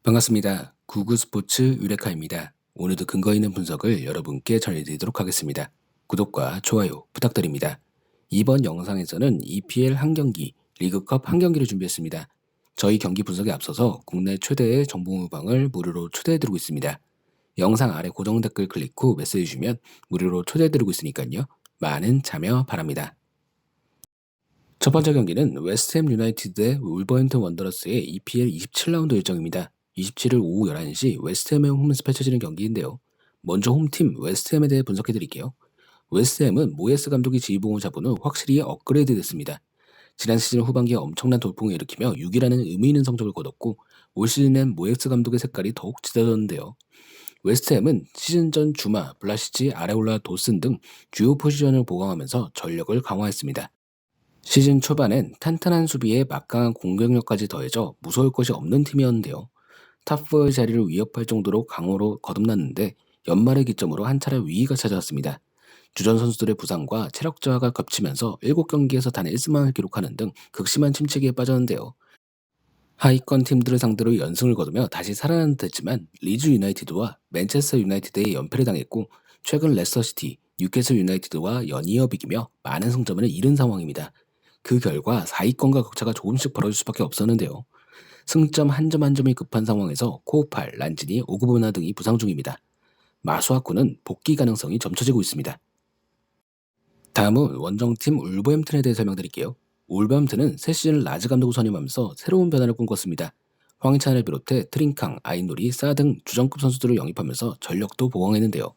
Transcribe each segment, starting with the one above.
반갑습니다. 구구스포츠 유레카입니다. 오늘도 근거 있는 분석을 여러분께 전해드리도록 하겠습니다. 구독과 좋아요 부탁드립니다. 이번 영상에서는 EPL 한 경기, 리그컵 한 경기를 준비했습니다. 저희 경기 분석에 앞서서 국내 최대의 정보 모방을 무료로 초대해드리고 있습니다. 영상 아래 고정 댓글 클릭 후 메시지 주면 무료로 초대해드리고 있으니까요. 많은 참여 바랍니다. 첫 번째 경기는 웨스트햄 유나이티드 대 울버햄튼 원더러스의 EPL 27라운드 일정입니다. 27일 오후 11시 웨스트햄의 홈에서 펼쳐지는 경기인데요. 먼저 홈팀 웨스트햄에 대해 분석해드릴게요. 웨스트햄은 모예스 감독이 지휘봉을 잡은 후 확실히 업그레이드 됐습니다. 지난 시즌 후반기에 엄청난 돌풍을 일으키며 6위라는 의미 있는 성적을 거뒀고 올 시즌엔 모예스 감독의 색깔이 더욱 짙어졌는데요. 웨스트햄은 시즌 전 주마, 블라시치, 아레올라, 도슨 등 주요 포지션을 보강하면서 전력을 강화했습니다. 시즌 초반엔 탄탄한 수비에 막강한 공격력까지 더해져 무서울 것이 없는 팀이었는데요. 탑4의 자리를 위협할 정도로 강호로 거듭났는데 연말의 기점으로 한 차례 위기가 찾아왔습니다. 주전 선수들의 부상과 체력 저하가 겹치면서 7경기에서 단 1승만을 기록하는 등 극심한 침체기에 빠졌는데요. 하위권 팀들을 상대로 연승을 거두며 다시 살아난 듯했지만 리즈 유나이티드와 맨체스터 유나이티드에 연패를 당했고 최근 레스터시티, 뉴캐슬 유나이티드와 연이어 비기며 많은 승점을 잃은 상황입니다. 그 결과 4위권과 격차가 조금씩 벌어질 수밖에 없었는데요. 승점 한 점 한 점이 급한 상황에서 코우팔, 란지니, 오그보나 등이 부상 중입니다. 마수아쿠는 복귀 가능성이 점쳐지고 있습니다. 다음은 원정팀 울버햄튼에 대해 설명드릴게요. 울버햄튼은 새 시즌 라즈 감독을 선임하면서 새로운 변화를 꿈꿨습니다. 황희찬을 비롯해 트링캉, 아이놀이, 싸 등 주전급 선수들을 영입하면서 전력도 보강했는데요.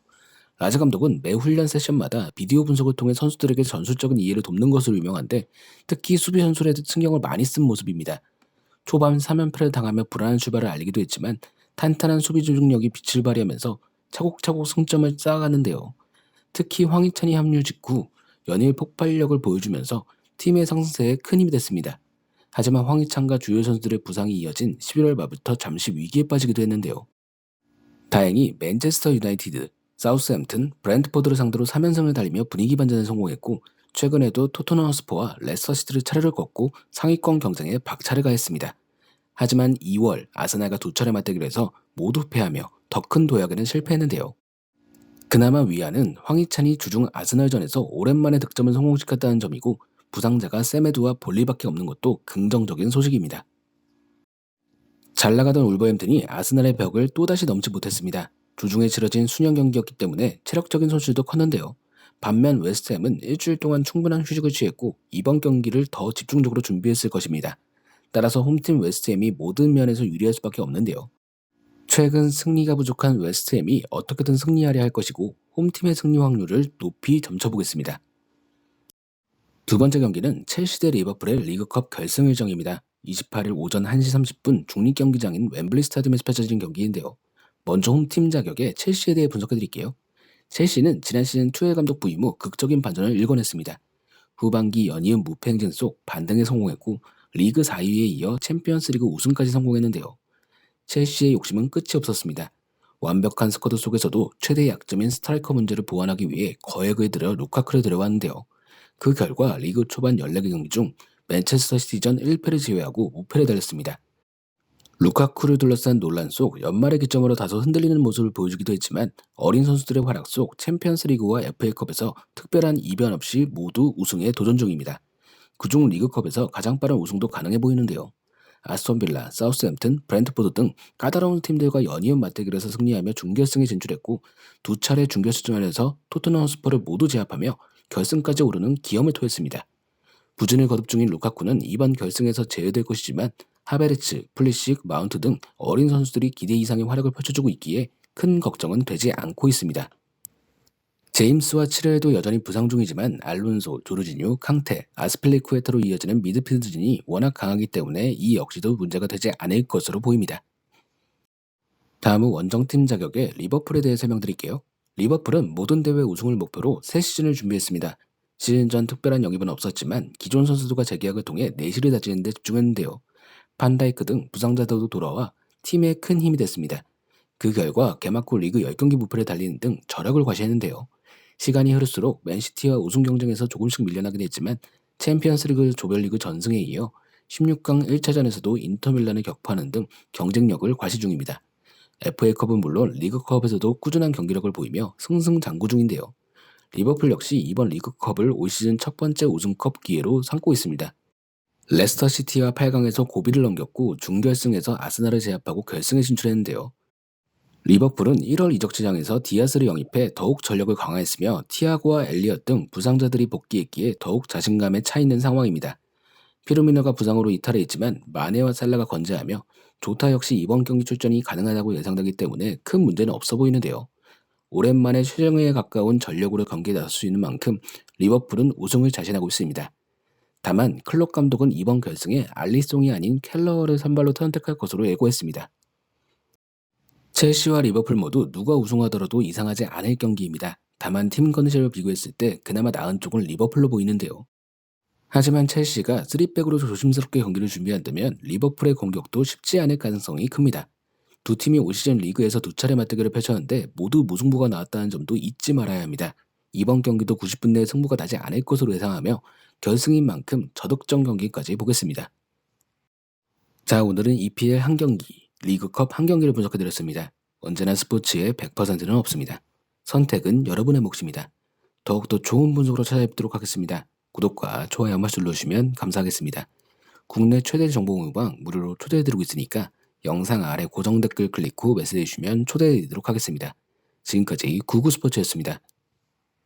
라즈 감독은 매 훈련 세션마다 비디오 분석을 통해 선수들에게 전술적인 이해를 돕는 것으로 유명한데 특히 수비 전술에 신경을 많이 쓴 모습입니다. 초반 3연패를 당하며 불안한 출발을 알리기도 했지만 탄탄한 수비 조직력이 빛을 발휘하면서 차곡차곡 승점을 쌓아가는데요. 특히 황희찬이 합류 직후 연일 폭발력을 보여주면서 팀의 상승세에 큰 힘이 됐습니다. 하지만 황희찬과 주요 선수들의 부상이 이어진 11월 말부터 잠시 위기에 빠지기도 했는데요. 다행히 맨체스터 유나이티드, 사우스햄튼, 브랜트포드를 상대로 3연승을 달리며 분위기 반전에 성공했고 최근에도 토트넘 허스퍼와 레스터시티를 차례를 꺾고 상위권 경쟁에 박차를 가했습니다. 하지만 2월 아스날과 두 차례 맞대기를 해서 모두 패하며 더 큰 도약에는 실패했는데요. 그나마 위안은 황희찬이 주중 아스날전에서 오랜만에 득점을 성공시켰다는 점이고 부상자가 세메두와 볼리밖에 없는 것도 긍정적인 소식입니다. 잘 나가던 울버햄튼이 아스날의 벽을 또다시 넘지 못했습니다. 주중에 치러진 수년 경기였기 때문에 체력적인 손실도 컸는데요. 반면 웨스트햄은 일주일 동안 충분한 휴식을 취했고 이번 경기를 더 집중적으로 준비했을 것입니다. 따라서 홈팀 웨스트햄이 모든 면에서 유리할 수밖에 없는데요. 최근 승리가 부족한 웨스트햄이 어떻게든 승리하려 할 것이고 홈팀의 승리 확률을 높이 점쳐보겠습니다. 두 번째 경기는 첼시 대 리버풀의 리그컵 결승 일정입니다. 28일 오전 1시 30분 중립경기장인 웸블리 스타디움에서 펼쳐진 경기인데요. 먼저 홈팀 자격의 첼시에 대해 분석해드릴게요. 첼시는 지난 시즌 투엘 감독 부임 후 극적인 반전을 일궈냈습니다. 후반기 연이은 무패 행진 속 반등에 성공했고 리그 4위에 이어 챔피언스리그 우승까지 성공했는데요. 첼시의 욕심은 끝이 없었습니다. 완벽한 스쿼드 속에서도 최대 약점인 스트라이커 문제를 보완하기 위해 거액을 들여 루카쿠를 들여왔는데요. 그 결과 리그 초반 14개 경기 중 맨체스터 시티전 1패를 제외하고 무패를 달렸습니다. 루카쿠를 둘러싼 논란 속 연말의 기점으로 다소 흔들리는 모습을 보여주기도 했지만 어린 선수들의 활약 속 챔피언스리그와 FA컵에서 특별한 이변 없이 모두 우승에 도전 중입니다. 그중 리그컵에서 가장 빠른 우승도 가능해 보이는데요. 아스톤빌라, 사우스햄튼, 브랜트포드 등 까다로운 팀들과 연이은 맞대결에서 승리하며 준결승에 진출했고 두 차례 준결승전에서 토트넘 허스퍼를 모두 제압하며 결승까지 오르는 기염을 토했습니다. 부진을 거듭 중인 루카쿠는 이번 결승에서 제외될 것이지만 하베르츠, 플리식, 마운트 등 어린 선수들이 기대 이상의 활약을 펼쳐주고 있기에 큰 걱정은 되지 않고 있습니다. 제임스와 치르에도 여전히 부상 중이지만 알론소, 조르지뉴, 캉테, 아스필리쿠에타로 이어지는 미드필드진이 워낙 강하기 때문에 이 역시도 문제가 되지 않을 것으로 보입니다. 다음은 원정팀 자격의 리버풀에 대해 설명드릴게요. 리버풀은 모든 대회 우승을 목표로 새 시즌을 준비했습니다. 시즌 전 특별한 영입은 없었지만 기존 선수들과 재계약을 통해 내실을 다지는 데 집중했는데요. 판다이크 등 부상자들도 돌아와 팀에 큰 힘이 됐습니다. 그 결과 개막 후 리그 10경기 무패를 달리는 등 저력을 과시했는데요. 시간이 흐를수록 맨시티와 우승 경쟁에서 조금씩 밀려나긴 했지만 챔피언스리그 조별리그 전승에 이어 16강 1차전에서도 인터밀란을 격파하는 등 경쟁력을 과시 중입니다. FA컵은 물론 리그컵에서도 꾸준한 경기력을 보이며 승승장구 중인데요. 리버풀 역시 이번 리그컵을 올 시즌 첫 번째 우승컵 기회로 삼고 있습니다. 레스터 시티와 8강에서 고비를 넘겼고 준결승에서 아스날을 제압하고 결승에 진출했는데요. 리버풀은 1월 이적 시장에서 디아스를 영입해 더욱 전력을 강화했으며 티아고와 엘리엇 등 부상자들이 복귀했기에 더욱 자신감에 차 있는 상황입니다. 피르미노가 부상으로 이탈해 있지만 마네와 살라가 건재하며 조타 역시 이번 경기 출전이 가능하다고 예상되기 때문에 큰 문제는 없어 보이는데요. 오랜만에 최정예에 가까운 전력으로 경기에 나설 수 있는 만큼 리버풀은 우승을 자신하고 있습니다. 다만 클롭 감독은 이번 결승에 알리송이 아닌 켈러를 선발로 선택할 것으로 예고했습니다. 첼시와 리버풀 모두 누가 우승하더라도 이상하지 않을 경기입니다. 다만 팀 컨디션을 비교했을 때 그나마 나은 쪽은 리버풀로 보이는데요. 하지만 첼시가 3백으로 조심스럽게 경기를 준비한다면 리버풀의 공격도 쉽지 않을 가능성이 큽니다. 두 팀이 올 시즌 리그에서 두 차례 맞대결을 펼쳤는데 모두 무승부가 나왔다는 점도 잊지 말아야 합니다. 이번 경기도 90분 내에 승부가 나지 않을 것으로 예상하며 결승인 만큼 저득점 경기까지 보겠습니다. 자, 오늘은 EPL 한 경기, 리그컵 한 경기를 분석해드렸습니다. 언제나 스포츠에 100%는 없습니다. 선택은 여러분의 몫입니다. 더욱더 좋은 분석으로 찾아뵙도록 하겠습니다. 구독과 좋아요 한 번씩 눌러주시면 감사하겠습니다. 국내 최대 정보 공유방 무료로 초대해드리고 있으니까 영상 아래 고정 댓글 클릭 후 메시지 주시면 초대해드리도록 하겠습니다. 지금까지 구구스포츠였습니다.